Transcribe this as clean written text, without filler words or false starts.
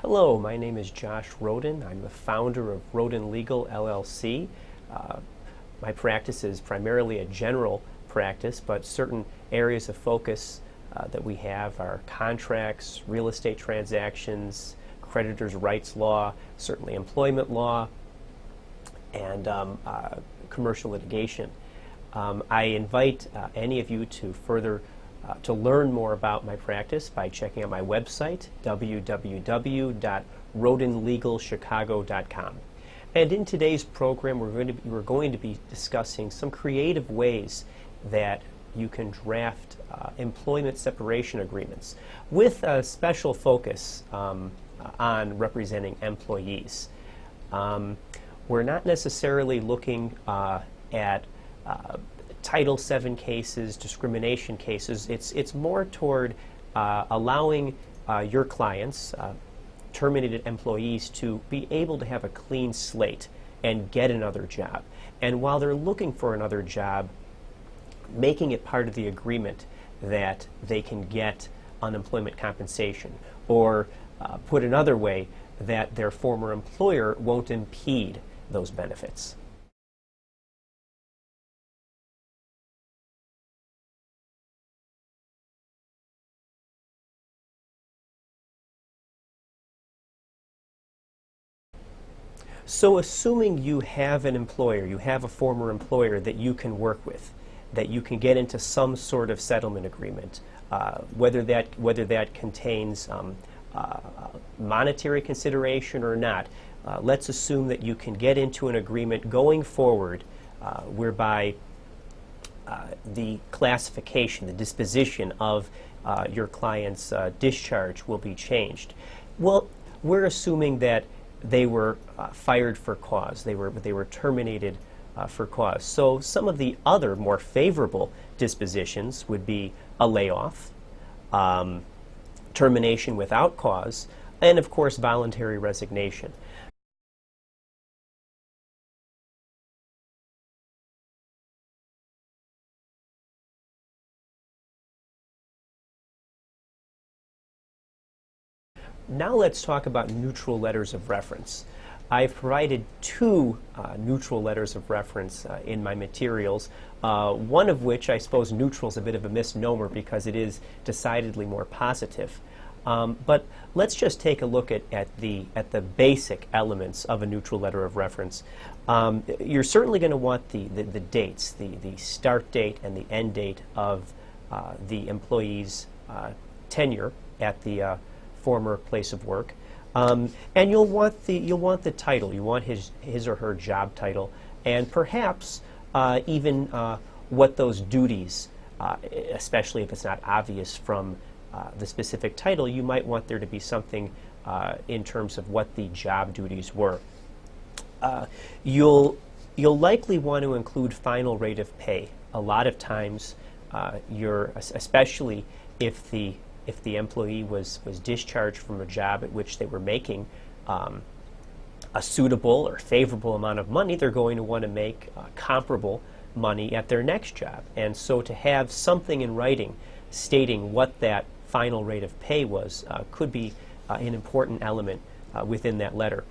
Hello, my name is Josh Roden. I'm the founder of Roden Legal LLC. My practice is primarily a general practice, but certain areas of focus that we have are contracts, real estate transactions, creditors' rights law, certainly employment law, and commercial litigation. I invite any of you to to learn more about my practice by checking out my website, www.rodenlegalchicago.com. And in today's program, we're going to be discussing some creative ways that you can draft employment separation agreements with a special focus on representing employees. We're not necessarily looking at Title VII cases, discrimination cases. It's more toward allowing your clients, terminated employees, to be able to have a clean slate and get another job. And while they're looking for another job, making it part of the agreement that they can get unemployment compensation, or put another way, that their former employer won't impede those benefits. So assuming you have an employer, you have a former employer that you can work with, that you can get into some sort of settlement agreement, whether that contains monetary consideration or not, let's assume that you can get into an agreement going forward whereby the classification, the disposition of your client's discharge will be changed. Well, we're assuming that they were fired for cause. They were terminated for cause. So some of the other more favorable dispositions would be a layoff, termination without cause, and of course voluntary resignation. Now let's talk about neutral letters of reference. I've provided two neutral letters of reference in my materials, one of which I suppose neutral is a bit of a misnomer because it is decidedly more positive. But let's just take a look at the basic elements of a neutral letter of reference. You're certainly going to want the dates, the start date and the end date of the employee's tenure at the former place of work, and you'll want the title. You want his or her job title, and perhaps even what those duties, especially if it's not obvious from the specific title, you might want there to be something in terms of what the job duties were. You'll likely want to include final rate of pay. A lot of times, especially if the employee was discharged from a job at which they were making a suitable or favorable amount of money, they're going to want to make comparable money at their next job. And so to have something in writing stating what that final rate of pay was could be an important element within that letter.